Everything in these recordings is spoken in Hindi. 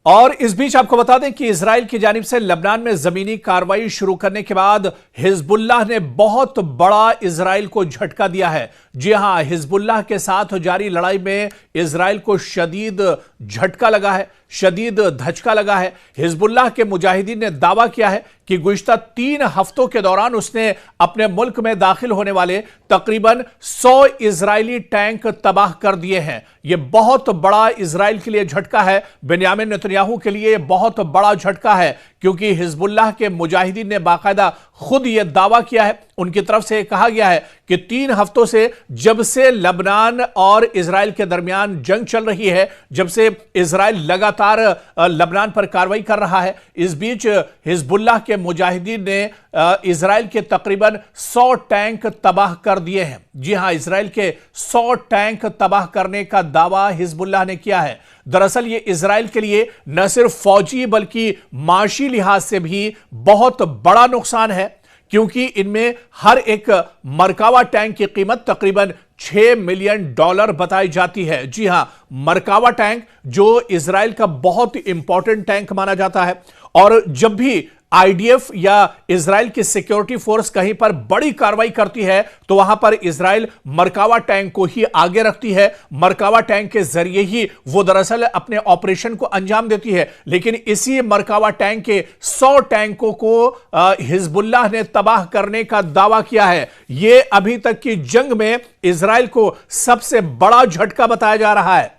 और इस बीच आपको बता दें कि इजराइल की जानिब से लबनान में जमीनी कार्रवाई शुरू करने के बाद हिजबुल्लाह ने बहुत बड़ा इजराइल को झटका दिया है। जी हां, हिजबुल्लाह के साथ जारी लड़ाई में इजराइल को शदीद झटका लगा है, शदीद धचका लगा है। हिजबुल्लाह के मुजाहिदीन ने दावा किया है कि गुज़िश्ता 3 हफ्तों के दौरान उसने अपने मुल्क में दाखिल होने वाले तकरीबन 100 इजरायली टैंक तबाह कर दिए हैं। यह बहुत बड़ा इजराइल के लिए झटका है, बेंयामिन नेतन्याहू के लिए बहुत बड़ा झटका है, क्योंकि हिजबुल्लाह के मुजाहिदीन ने बाकायदा खुद यह दावा किया है, उनकी तरफ से कहा गया है कि 3 हफ्तों से जब से लबनान और इजराइल के दरमियान जंग चल रही है, जब से इजराइल लगातार लबनान पर कार्रवाई कर रहा है, इस बीच हिजबुल्लाह के मुजाहिदीन ने इजराइल के तकरीबन 100 टैंक तबाह कर दिए हैं। जी हां, इजराइल के 100 टैंक तबाह करने का दावा हिजबुल्लाह ने किया है। दरअसल यह इजराइल के लिए न सिर्फ फौजी बल्कि माशी लिहाज से भी बहुत बड़ा नुकसान है, क्योंकि इनमें हर एक मरकावा टैंक की कीमत तकरीबन $6 मिलियन बताई जाती है। जी हां, मरकावा टैंक जो इजराइल का बहुत इंपॉर्टेंट टैंक माना जाता है, और जब भी आईडीएफ या इजराइल की सिक्योरिटी फोर्स कहीं पर बड़ी कार्रवाई करती है तो वहां पर इजराइल मरकावा टैंक को ही आगे रखती है। मरकावा टैंक के जरिए ही वो दरअसल अपने ऑपरेशन को अंजाम देती है। लेकिन इसी मरकावा टैंक के 100 टैंकों को हिजबुल्लाह ने तबाह करने का दावा किया है। यह अभी तक की जंग में इजराइल को सबसे बड़ा झटका बताया जा रहा है,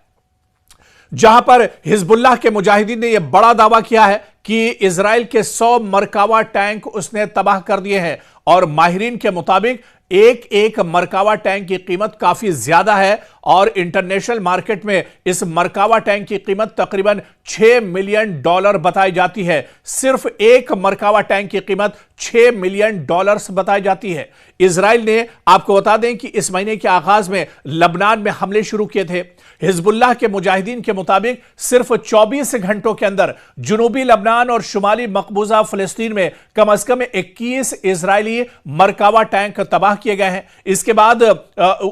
जहां पर हिजबुल्लाह के मुजाहिदीन ने यह बड़ा दावा किया है कि इजराइल के 100 मरकावा टैंक उसने तबाह कर दिए हैं। और माहिरीन के मुताबिक एक एक मरकावा टैंक की कीमत काफी ज्यादा है, और इंटरनेशनल मार्केट में इस मरकावा टैंक की कीमत तकरीबन $6 मिलियन बताई जाती है। सिर्फ एक मरकावा टैंक की कीमत $6 मिलियन बताई जाती है। इजराइल ने, आपको बता दें कि इस महीने के आगाज में लबनान में हमले शुरू किए थे। हिजबुल्लाह के मुजाहिदीन के मुताबिक सिर्फ 24 घंटों के अंदर जनूबी लबनान और शुमाली मकबूजा फिलिस्तीन में कम से कम 21 इजरायली मरकावा टैंक तबाह किए गए हैं। इसके बाद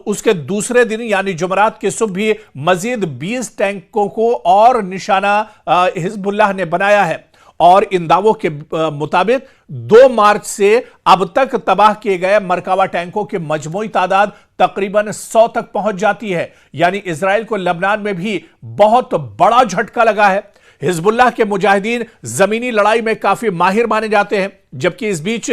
उसके दूसरे दिन यानी जुमरात की सुबह भी मजीद 20 टैंकों को और निशाना हिजबुल्लाह ने बनाया है। और इन दावों के मुताबिक 2 मार्च से अब तक तबाह किए गए मरकावा टैंकों की मजमूई तादाद तकरीबन 100 तक पहुंच जाती है। यानी इजराइल को लबनान में भी बहुत बड़ा झटका लगा है। हिजबुल्लाह के मुजाहिदीन जमीनी लड़ाई में काफी माहिर माने जाते हैं, जबकि इस बीच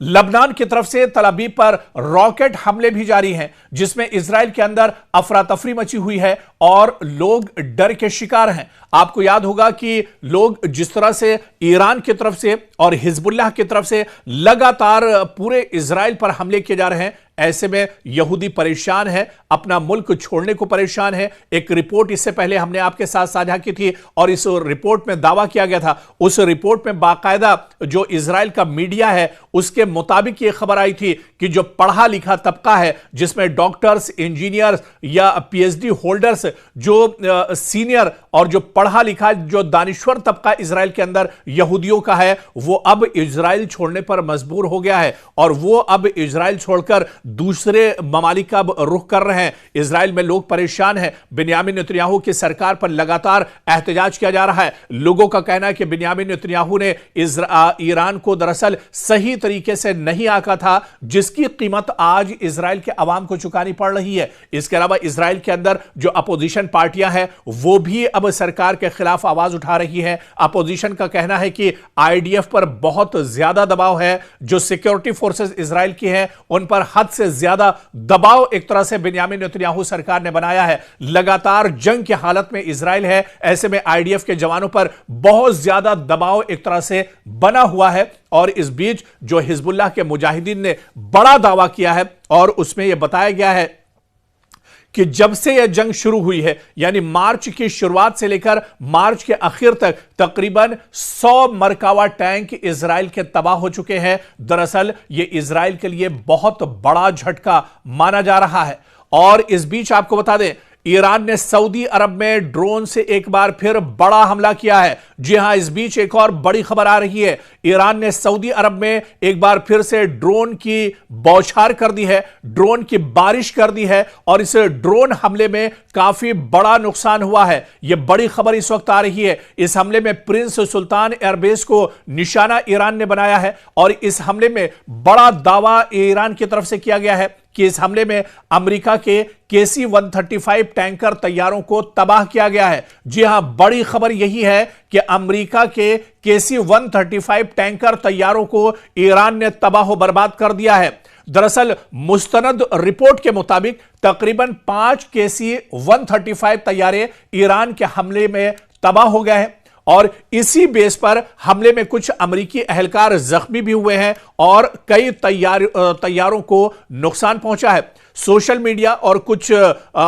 लबनान की तरफ से तल अवीव पर रॉकेट हमले भी जारी हैं, जिसमें इजराइल के अंदर अफरा तफरी मची हुई है और लोग डर के शिकार हैं। आपको याद होगा कि लोग जिस तरह से ईरान की तरफ से और हिजबुल्लाह की तरफ से लगातार पूरे इजराइल पर हमले किए जा रहे हैं, ऐसे में यहूदी परेशान है, अपना मुल्क छोड़ने को परेशान है। एक रिपोर्ट इससे पहले हमने आपके साथ साझा की थी और इस रिपोर्ट में दावा किया गया था, उस रिपोर्ट में बाकायदा जो इजराइल का मीडिया है उसके मुताबिक यह खबर आई थी कि जो पढ़ा लिखा तबका है, जिसमें डॉक्टर्स, इंजीनियर्स या पीएचडी होल्डर्स, जो सीनियर और जो पढ़ा लिखा जो दानिश्वर तबका इजराइल के अंदर यहूदियों का है, वो अब इजराइल छोड़ने पर मजबूर हो गया है और वो अब इजराइल छोड़कर दूसरे ममालिक का रुख कर रहे हैं। इजराइल में लोग परेशान हैं। बेंयामिन नेतन्याहू की सरकार पर लगातार एहतजाज किया जा रहा है। लोगों का कहना है कि बेंयामिन नेतन्याहू ने ईरान को दरअसल सही तरीके से नहीं आंका था, जिसकी कीमत आज इजराइल के अवाम को चुकानी पड़ रही है। इसके अलावा इजराइल के अंदर जो अपोजिशन पार्टियां हैं वो भी अब सरकार के खिलाफ आवाज उठा रही है। अपोजिशन का कहना है कि आईडीएफ पर बहुत ज्यादा दबाव है, जो सिक्योरिटी फोर्सेस इजराइल की हैं उन पर हद से ज्यादा दबाव एक तरह से बेंयामिन नेतन्याहू सरकार ने बनाया है। लगातार जंग की हालत में इजराइल है, ऐसे में आईडीएफ के जवानों पर बहुत ज्यादा दबाव एक तरह से बना हुआ है। और इस बीच जो हिजबुल्लाह के मुजाहिदीन ने बड़ा दावा किया है और उसमें यह बताया गया है कि जब से यह जंग शुरू हुई है, यानी मार्च की शुरुआत से लेकर मार्च के आखिर तक तकरीबन 100 मरकावा टैंक इजराइल के तबाह हो चुके हैं। दरअसल यह इजराइल के लिए बहुत बड़ा झटका माना जा रहा है। और इस बीच आपको बता दें, ईरान ने सऊदी अरब में ड्रोन से एक बार फिर बड़ा हमला किया है। जी हां, इस बीच एक और बड़ी खबर आ रही है। ईरान ने सऊदी अरब में एक बार फिर से ड्रोन की बौछार कर दी है, ड्रोन की बारिश कर दी है और इस ड्रोन हमले में काफी बड़ा नुकसान हुआ है। यह बड़ी खबर इस वक्त आ रही है। इस हमले में प्रिंस सुल्तान एयरबेस को निशाना ईरान ने बनाया है और इस हमले में बड़ा दावा ईरान की तरफ से किया गया है कि इस हमले में अमेरिका के KC-135 टैंकर तैयारों को तबाह किया गया है। जी हां, बड़ी खबर यही है कि अमेरिका के KC-135 टैंकर तैयारों को ईरान ने तबाह बर्बाद कर दिया है। दरअसल मुस्तनद रिपोर्ट के मुताबिक तकरीबन 5 KC-135 तैयारे ईरान के हमले में तबाह हो गए हैं और इसी बेस पर हमले में कुछ अमेरिकी एहलकार जख्मी भी हुए हैं और कई तैयारों को नुकसान पहुंचा है। सोशल मीडिया और कुछ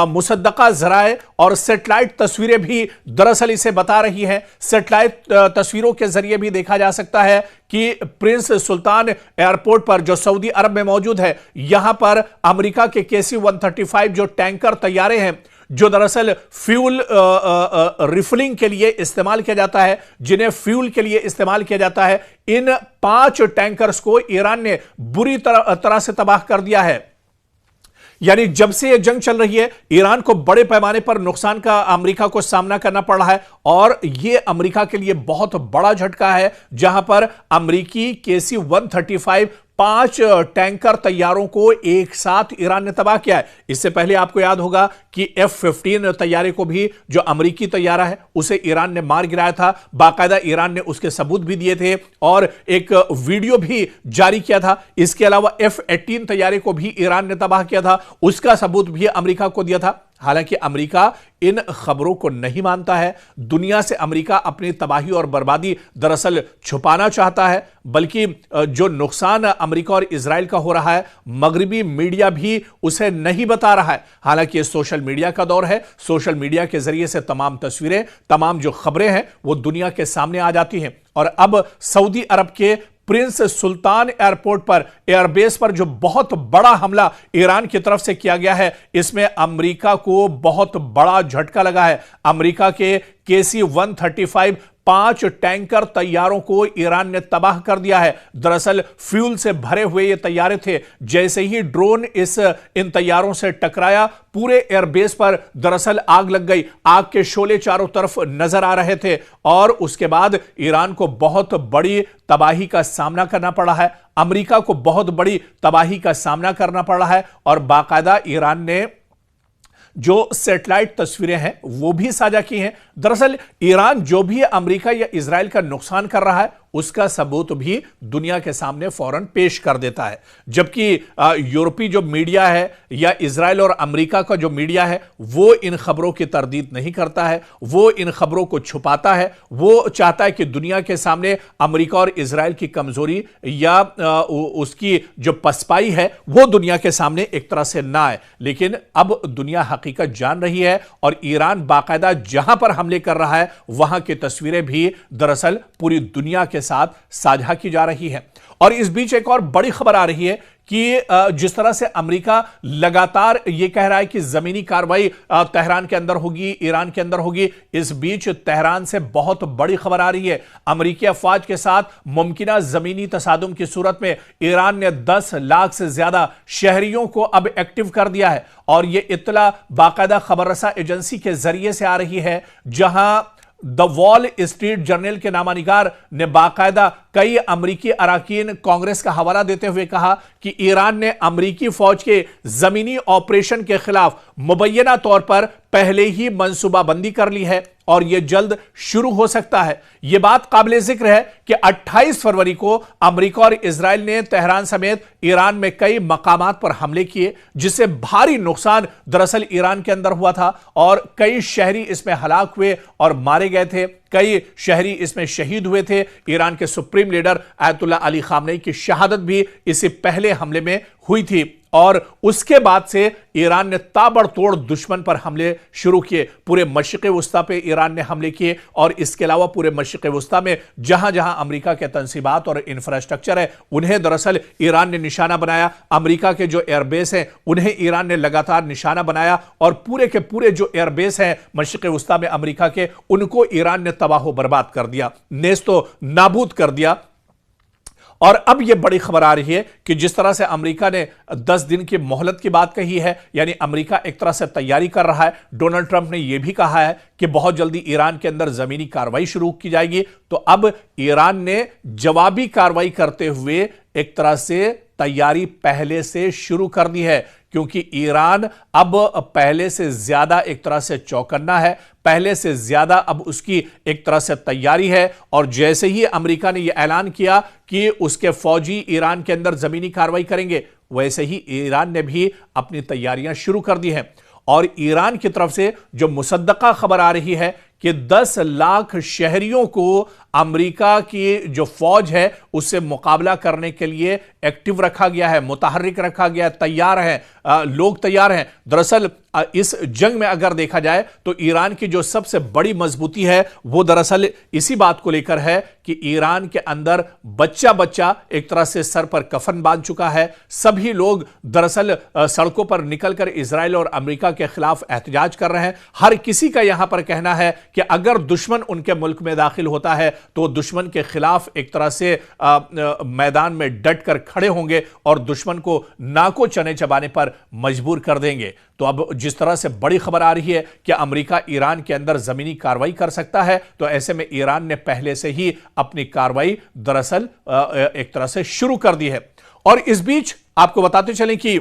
मुसद्दका जराए और सैटेलाइट तस्वीरें भी दरअसल इसे बता रही हैं। सैटेलाइट तस्वीरों के जरिए भी देखा जा सकता है कि प्रिंस सुल्तान एयरपोर्ट पर जो सऊदी अरब में मौजूद है, यहां पर अमेरिका के KC-135 जो टैंकर तैयारे हैं, जो दरअसल फ्यूल रिफिलिंग के लिए इस्तेमाल किया जाता है, जिन्हें फ्यूल के लिए इस्तेमाल किया जाता है, इन 5 टैंकर्स को ईरान ने बुरी तरह से तबाह कर दिया है। यानी जब से यह जंग चल रही है, ईरान को बड़े पैमाने पर नुकसान का अमेरिका को सामना करना पड़ रहा है और यह अमेरिका के लिए बहुत बड़ा झटका है, जहां पर अमेरिकी KC-135 5 टैंकर तैयारों को एक साथ ईरान ने तबाह किया है। इससे पहले आपको याद होगा कि F-15 तैयारे को भी, जो अमेरिकी तैयारा है, उसे ईरान ने मार गिराया था। बाकायदा ईरान ने उसके सबूत भी दिए थे और एक वीडियो भी जारी किया था। इसके अलावा F-18 तैयारे को भी ईरान ने तबाह किया था, उसका सबूत भी अमेरिका को दिया था। हालांकि अमेरिका इन खबरों को नहीं मानता है। दुनिया से अमेरिका अपनी तबाही और बर्बादी दरअसल छुपाना चाहता है, बल्कि जो नुकसान अमेरिका और इजराइल का हो रहा है, मगरिबी मीडिया भी उसे नहीं बता रहा है। हालांकि ये सोशल मीडिया का दौर है। सोशल मीडिया के जरिए से तमाम तस्वीरें, तमाम जो खबरें हैं, वो दुनिया के सामने आ जाती हैं और अब सऊदी अरब के प्रिंस सुल्तान एयरपोर्ट पर, एयरबेस पर जो बहुत बड़ा हमला ईरान की तरफ से किया गया है, इसमें अमेरिका को बहुत बड़ा झटका लगा है। अमेरिका के KC-135 5 टैंकर तैयारों को ईरान ने तबाह कर दिया है। दरअसल फ्यूल से भरे हुए ये तैयारे थे। जैसे ही ड्रोन इन तैयारों से टकराया, पूरे एयरबेस पर दरअसल आग लग गई। आग के शोले चारों तरफ नजर आ रहे थे और उसके बाद ईरान को बहुत बड़ी तबाही का सामना करना पड़ा है। अमेरिका को बहुत बड़ी तबाही का सामना करना पड़ा है और बाकायदा ईरान ने जो सैटेलाइट तस्वीरें हैं वो भी साझा की हैं। दरअसल ईरान जो भी अमेरिका या इजराइल का नुकसान कर रहा है, उसका सबूत भी दुनिया के सामने फौरन पेश कर देता है। जबकि यूरोपीय जो मीडिया है या इजराइल और अमेरिका का जो मीडिया है, वो इन खबरों की तरदीद नहीं करता है, वो इन खबरों को छुपाता है। वो चाहता है कि दुनिया के सामने अमेरिका और इजराइल की कमजोरी या उसकी जो पसपाई है, वो दुनिया के सामने एक तरह से ना आए। लेकिन अब दुनिया हकीकत जान रही है और ईरान बाकायदा जहां पर हमले कर रहा है, वहां की तस्वीरें भी दरअसल पूरी दुनिया के साथ साझा की जा रही है। और इस बीच एक और बड़ी खबर आ रही है कि जिस तरह से अमेरिका लगातार यह कह रहा है कि जमीनी कार्रवाई तेहरान के अंदर होगी, ईरान के अंदर होगी, इस बीच तेहरान से बहुत बड़ी खबर आ रही है। अमेरिकी अफवाज के साथ मुमकिना जमीनी तसादुम की सूरत में ईरान ने 10 लाख से ज्यादा शहरियों को अब एक्टिव कर दिया है और यह इत्तला बाकायदा खबररसा एजेंसी के जरिए से आ रही है, जहां द वॉल स्ट्रीट जर्नल के नामानिगार ने बाकायदा कई अमरीकी अराकीन कांग्रेस का हवाला देते हुए कहा कि ईरान ने अमरीकी फौज के जमीनी ऑपरेशन के खिलाफ मुबैना तौर पर पहले ही मंसूबाबंदी कर ली है और यह जल्द शुरू हो सकता है। यह बात काबिल जिक्र है कि 28 फरवरी को अमेरिका और इजराइल ने तेहरान समेत ईरान में कई मकामात पर हमले किए, जिससे भारी नुकसान दरअसल ईरान के अंदर हुआ था और कई शहरी इसमें हलाक हुए और मारे गए थे। कई शहरी इसमें शहीद हुए थे। ईरान के supreme leader Ayatollah Ali Khamenei की शहादत भी इससे पहले हमले में हुई थी और उसके बाद से ईरान ने ताबड़तोड़ दुश्मन पर हमले शुरू किए। पूरे मशरिक़ वस्ता पे ईरान ने हमले किए और इसके अलावा पूरे मशरिक़ वस्ता में जहां जहां अमेरिका के तंसीबात और इंफ्रास्ट्रक्चर है उन्हें दरअसल ईरान ने निशाना बनाया। अमेरिका के जो एयरबेस हैं उन्हें ईरान ने लगातार निशाना बनाया और पूरे के पूरे जो एयरबेस हैं मशरिक़ वस्ता में अमेरिका के, उनको ईरान ने तबाह बर्बाद कर दिया, नेस्तो नाबूद कर दिया। और अब यह बड़ी खबर आ रही है कि जिस तरह से अमेरिका ने 10 दिन की मोहलत की बात कही है, यानी अमेरिका एक तरह से तैयारी कर रहा है। डोनाल्ड ट्रंप ने यह भी कहा है कि बहुत जल्दी ईरान के अंदर जमीनी कार्रवाई शुरू की जाएगी। तो अब ईरान ने जवाबी कार्रवाई करते हुए एक तरह से तैयारी पहले से शुरू कर दी है, क्योंकि ईरान अब पहले से ज्यादा एक तरह से चौकन्ना है, पहले से ज्यादा अब उसकी एक तरह से तैयारी है। और जैसे ही अमेरिका ने यह ऐलान किया कि उसके फौजी ईरान के अंदर जमीनी कार्रवाई करेंगे, वैसे ही ईरान ने भी अपनी तैयारियां शुरू कर दी हैं। और ईरान की तरफ से जो मुसद्दका खबर आ रही है कि 10 लाख शहरियों को अमेरिका की जो फौज है उससे मुकाबला करने के लिए एक्टिव रखा गया है, मुतहर्रिक रखा गया है, तैयार हैं, लोग तैयार हैं। दरअसल इस जंग में अगर देखा जाए तो ईरान की जो सबसे बड़ी मजबूती है वो दरअसल इसी बात को लेकर है कि ईरान के अंदर बच्चा बच्चा एक तरह से सर पर कफन बांध चुका है। सभी लोग दरअसल सड़कों पर निकलकर इजराइल और अमेरिका के खिलाफ एहतजाज कर रहे हैं। हर किसी का यहां पर कहना है कि अगर दुश्मन उनके मुल्क में दाखिल होता है तो दुश्मन के खिलाफ एक तरह से मैदान में डट कर खड़े होंगे और दुश्मन को नाको चने चबाने पर मजबूर कर देंगे। तो अब जिस तरह से बड़ी खबर आ रही है कि अमेरिका ईरान के अंदर जमीनी कार्रवाई कर सकता है, तो ऐसे में ईरान ने पहले से ही अपनी कार्रवाई दरअसल एक तरह से शुरू कर दी है। और इस बीच आपको बताते चलें कि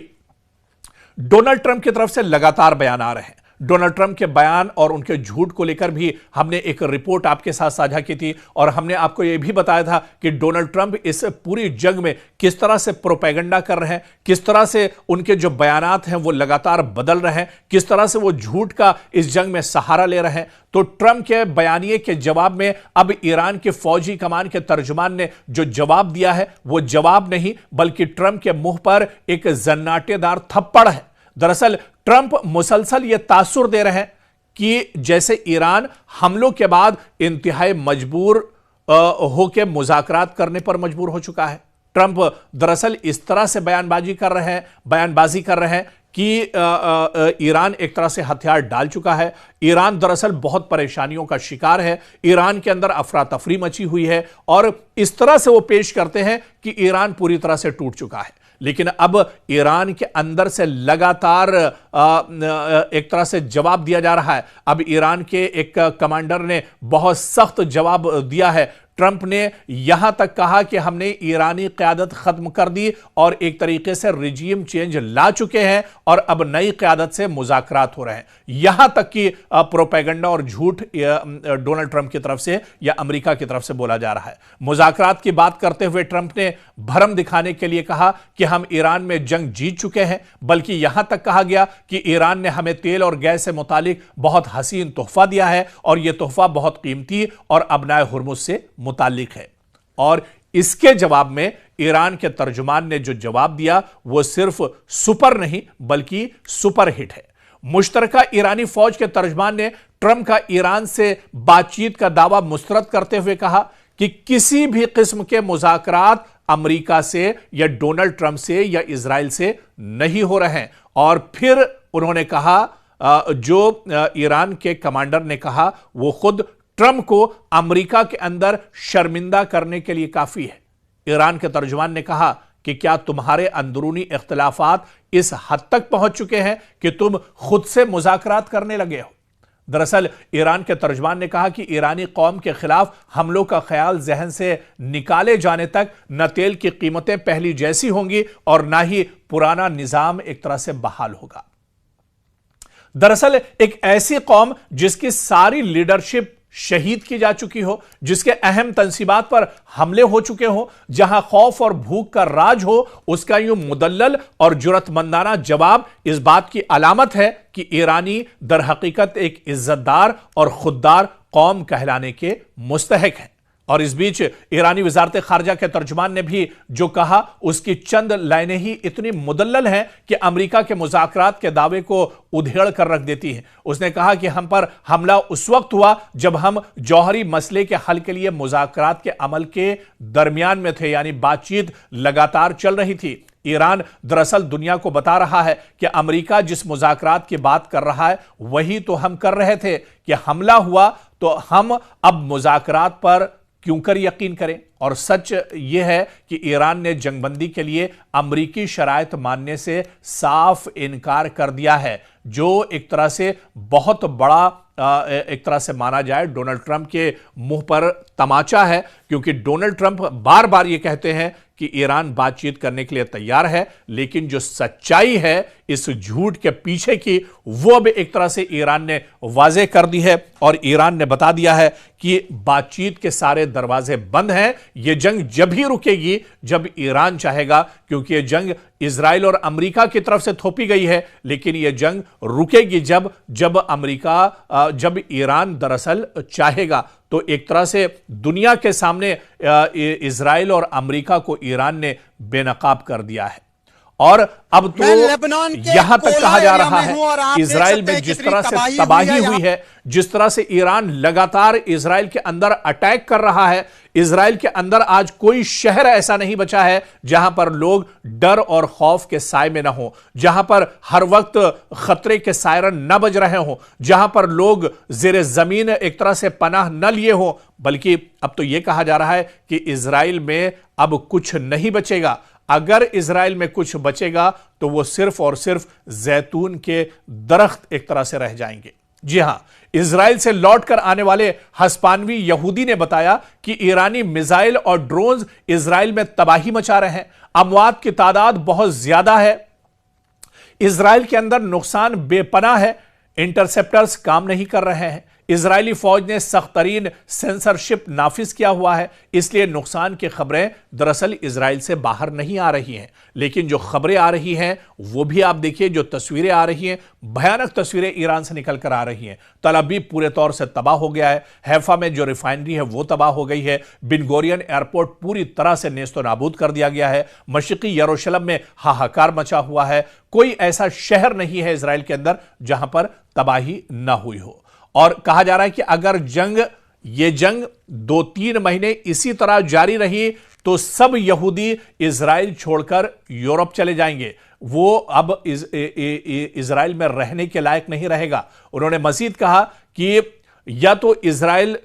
डोनाल्ड ट्रंप की तरफ से लगातार बयान आ रहे हैं। डोनाल्ड ट्रंप के बयान और उनके झूठ को लेकर भी हमने एक रिपोर्ट आपके साथ साझा की थी और हमने आपको यह भी बताया था कि डोनाल्ड ट्रंप इस पूरी जंग में किस तरह से प्रोपेगेंडा कर रहे हैं, किस तरह से उनके जो बयानात हैं वो लगातार बदल रहे हैं, किस तरह से वो झूठ का इस जंग में सहारा ले रहे हैं। तो ट्रंप के बयानिए के जवाब में अब ईरान के फौजी कमान के तर्जुमान ने जो जवाब दिया है वो जवाब नहीं बल्कि ट्रंप के मुंह पर एक जन्नाटेदार थप्पड़ है। दरअसल ट्रंप मुसलसल यह तासुर दे रहे हैं कि जैसे ईरान हमलों के बाद इंतहाई मजबूर होकर मुज़ाकरात करने पर मजबूर हो चुका है। ट्रंप दरअसल इस तरह से बयानबाजी कर रहे हैं कि ईरान एक तरह से हथियार डाल चुका है। ईरान दरअसल बहुत परेशानियों का शिकार है, ईरान के अंदर अफरा तफरी मची हुई है और इस तरह से वो पेश करते हैं कि ईरान पूरी तरह से टूट चुका है। लेकिन अब ईरान के अंदर से लगातार एक तरह से जवाब दिया जा रहा है। अब ईरान के एक कमांडर ने बहुत सख्त जवाब दिया है। ट्रंप ने यहां तक कहा कि हमने ईरानी क़यादत खत्म कर दी और एक तरीके से रिजीम चेंज ला चुके हैं और अब नई क़यादत से मुज़ाकरात हो रहे हैं। यहां तक कि प्रोपेगेंडा और झूठ डोनाल्ड ट्रंप की तरफ से या अमेरिका की तरफ से बोला जा रहा है। मुज़ाकरात की बात करते हुए ट्रंप ने भरम दिखाने के लिए कहा कि हम ईरान में जंग जीत चुके हैं, बल्कि यहां तक कहा गया कि ईरान ने हमें तेल और गैस से मुतालिक बहुत हसीन तोहफा दिया है और यह तोहफा बहुत कीमती और अबनाए हुर्मुज़ से मुतालिक है। और इसके जवाब में ईरान के तर्जुमान ने जो जवाब दिया वो सिर्फ सुपर नहीं बल्कि सुपर हिट है। मुश्तरका ईरानी फौज के तर्जुमान ने ट्रंप का ईरान से बातचीत का दावा मुस्तरद करते हुए कहा कि किसी भी किस्म के मुज़ाकरात अमेरिका से या डोनाल्ड ट्रंप से या इजराइल से नहीं हो रहे हैं। और फिर उन्होंने कहा, जो ईरान के कमांडर ने कहा वो खुद ट्रंप को अमेरिका के अंदर शर्मिंदा करने के लिए काफी है। ईरान के तर्जुमान ने कहा कि क्या तुम्हारे अंदरूनी इख्तिलाफात इस हद तक पहुंच चुके हैं कि तुम खुद से मुज़ाकरात करने लगे हो। दरअसल ईरान के तर्जुमान ने कहा कि ईरानी कौम के खिलाफ हमलों का ख्याल जहन से निकाले जाने तक न तेल की कीमतें पहली जैसी होंगी और ना ही पुराना निजाम एक तरह से बहाल होगा। दरअसल एक ऐसी कौम जिसकी सारी लीडरशिप शहीद की जा चुकी हो, जिसके अहम तंसीबात पर हमले हो चुके हो, जहां खौफ और भूख का राज हो, उसका यूं मुदल्लल और जुरतमंदाना जवाब इस बात की अलामत है कि ईरानी दर हकीकत एक इज्जतदार और खुददार कौम कहलाने के मुस्तहक है। और इस बीच ईरानी वजारत खारजा के तर्जुमान ने भी जो कहा उसकी चंद लाइनें ही इतनी मुदल्लल हैं कि अमेरिका के मुज़ाकरात के दावे को उधेड़ कर रख देती हैं। उसने कहा कि हम पर हमला उस वक्त हुआ जब हम जौहरी मसले के हल के लिए मुज़ाकरात के अमल के दरमियान में थे, यानी बातचीत लगातार चल रही थी। ईरान दरअसल दुनिया को बता रहा है कि अमेरिका जिस मुज़ाकरात की बात कर रहा है वही तो हम कर रहे थे कि हमला हुआ तो हम अब मुज़ाकरात पर क्यों कर यकीन करें। और सच यह है कि ईरान ने जंगबंदी के लिए अमरीकी शराइत मानने से साफ इनकार कर दिया है, जो एक तरह से बहुत बड़ा एक तरह से माना जाए डोनाल्ड ट्रंप के मुंह पर तमाचा है, क्योंकि डोनाल्ड ट्रंप बार बार यह कहते हैं कि ईरान बातचीत करने के लिए तैयार है, लेकिन जो सच्चाई है इस झूठ के पीछे की वो अब एक तरह से ईरान ने वाज़े कर दी है और ईरान ने बता दिया है कि बातचीत के सारे दरवाजे बंद हैं। यह जंग जब ही रुकेगी जब ईरान चाहेगा, क्योंकि यह जंग इजराइल और अमेरिका की तरफ से थोपी गई है, लेकिन यह जंग रुकेगी जब ईरान दरअसल चाहेगा। तो एक तरह से दुनिया के सामने इजराइल और अमेरिका को ईरान ने बेनकाब कर दिया है। और अब तो यहां तक कहा जा रहा है इजराइल में जिस तरह से तबाही हुई है, जिस तरह से ईरान लगातार इजराइल के अंदर अटैक कर रहा है, इजराइल के अंदर आज कोई शहर ऐसा नहीं बचा है जहां पर लोग डर और खौफ के साए में ना हो, जहां पर हर वक्त खतरे के सायरन न बज रहे हो, जहां पर लोग जेरे जमीन एक तरह से पनाह न लिए हो, बल्कि अब तो यह कहा जा रहा है कि इजराइल में अब कुछ नहीं बचेगा। अगर इजराइल में कुछ बचेगा तो वो सिर्फ और सिर्फ जैतून के दरख्त एक तरह से रह जाएंगे। जी हां, इजराइल से लौटकर आने वाले हस्पानवी यहूदी ने बताया कि ईरानी मिसाइल और ड्रोन्स इजराइल में तबाही मचा रहे हैं, अमवात की तादाद बहुत ज्यादा है, इजराइल के अंदर नुकसान बेपनाह है, इंटरसेप्टर्स काम नहीं कर रहे हैं, इजरायली फौज ने सख्त तरीन सेंसरशिप नाफिज किया हुआ है, इसलिए नुकसान की खबरें दरअसल इजराइल से बाहर नहीं आ रही हैं। लेकिन जो खबरें आ रही हैं वो भी आप देखिए, जो तस्वीरें आ रही हैं, भयानक तस्वीरें ईरान से निकल कर आ रही हैं। तल अवीव पूरे तौर से तबाह हो गया है, हैफा में जो रिफाइनरी है वो तबाह हो गई है, बिन गोरियन एयरपोर्ट पूरी तरह से नेस्तो नाबूद कर दिया गया है, मशरिकी यरूशलेम में हाहाकार मचा हुआ है, कोई ऐसा शहर नहीं है इजराइल के अंदर जहां पर तबाही ना हुई हो। और कहा जा रहा है कि अगर ये जंग 2-3 महीने इसी तरह जारी रही तो सब यहूदी इजराइल छोड़कर यूरोप चले जाएंगे, वो अब इजराइल में रहने के लायक नहीं रहेगा। उन्होंने मजीद कहा कि या तो इजराइल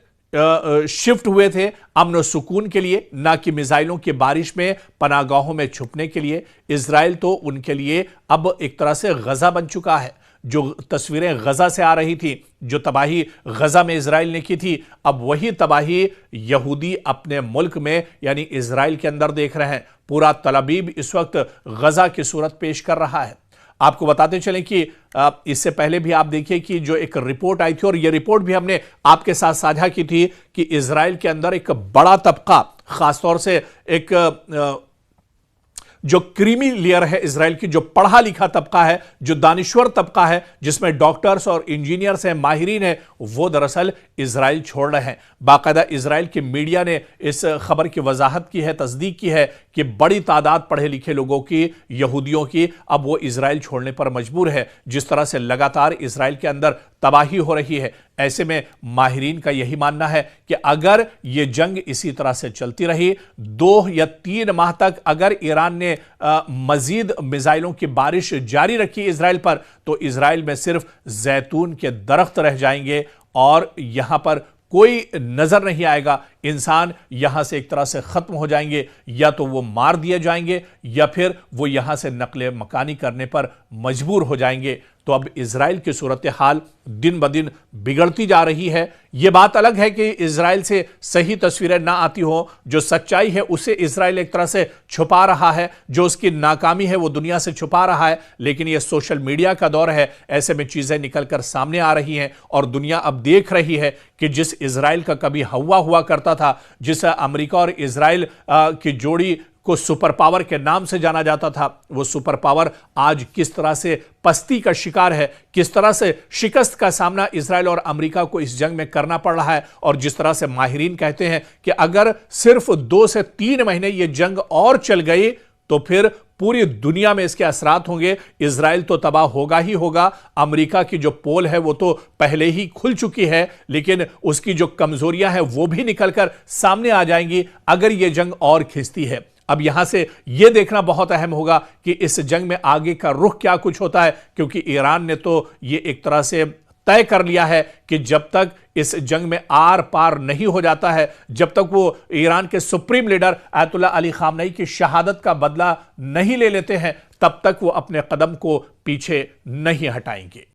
शिफ्ट हुए थे अमन और सुकून के लिए, ना कि मिसाइलों की बारिश में पनागाहों में छुपने के लिए। इजराइल तो उनके लिए अब एक तरह से गजा बन चुका है। जो तस्वीरें गजा से आ रही थी, जो तबाही गजा में इजराइल ने की थी, अब वही तबाही यहूदी अपने मुल्क में यानी इजराइल के अंदर देख रहे हैं। पूरा तल अवीव इस वक्त गजा की सूरत पेश कर रहा है। आपको बताते चलें कि इससे पहले भी आप देखिए कि जो एक रिपोर्ट आई थी, और यह रिपोर्ट भी हमने आपके साथ साझा की थी, कि इजराइल के अंदर एक बड़ा तबका, खासतौर से एक जो क्रीमी लेयर है इजराइल की, जो पढ़ा लिखा तबका है, जो दानिश्वर तबका है, जिसमें डॉक्टर्स और इंजीनियर्स हैं, माहिरीन हैं, वो दरअसल इजराइल छोड़ रहे हैं। बाकायदा इजराइल की मीडिया ने इस खबर की वजाहत की है, तस्दीक की है कि बड़ी तादाद पढ़े लिखे लोगों की, यहूदियों की, अब वो इजराइल छोड़ने पर मजबूर है। जिस तरह से लगातार इजराइल के अंदर तबाही हो रही है, ऐसे में माहिरीन का यही मानना है कि अगर ये जंग इसी तरह से चलती रही, 2 या 3 माह तक अगर ईरान ने मजीद मिसाइलों की बारिश जारी रखी इजराइल पर, तो इजराइल में सिर्फ जैतून के दरख्त रह जाएंगे और यहां पर कोई नजर नहीं आएगा। इंसान यहां से एक तरह से खत्म हो जाएंगे, या तो वो मार दिए जाएंगे या फिर वो यहां से नकले मकानी करने पर मजबूर हो जाएंगे। तो अब इजराइल की सूरत हाल दिन ब दिन बिगड़ती जा रही है। यह बात अलग है कि इजराइल से सही तस्वीरें ना आती हो, जो सच्चाई है उसे इजराइल एक तरह से छुपा रहा है, जो उसकी नाकामी है वो दुनिया से छुपा रहा है। लेकिन यह सोशल मीडिया का दौर है, ऐसे में चीजें निकलकर सामने आ रही हैं और दुनिया अब देख रही है कि जिस इजराइल का कभी हवा हुआ करता था, जिस अमेरिका और इजराइल की जोड़ी को सुपर पावर के नाम से जाना जाता था, वो सुपर पावर आज किस तरह से पस्ती का शिकार है, किस तरह से शिकस्त का सामना इजराइल और अमेरिका को इस जंग में करना पड़ रहा है। और जिस तरह से माहिरीन कहते हैं कि अगर सिर्फ 2 से 3 महीने ये जंग और चल गई तो फिर पूरी दुनिया में इसके असरात होंगे। इजराइल तो तबाह होगा ही होगा, अमेरिका की जो पोल है वो तो पहले ही खुल चुकी है, लेकिन उसकी जो कमजोरियां हैं वो भी निकलकर सामने आ जाएंगी अगर यह जंग और खिंचती है। अब यहां से यह देखना बहुत अहम होगा कि इस जंग में आगे का रुख क्या कुछ होता है, क्योंकि ईरान ने तो यह एक तरह से तय कर लिया है कि जब तक इस जंग में आर पार नहीं हो जाता है, जब तक वो ईरान के supreme leader Ayatollah Ali Khamenei की शहादत का बदला नहीं ले लेते हैं, तब तक वो अपने कदम को पीछे नहीं हटाएंगे।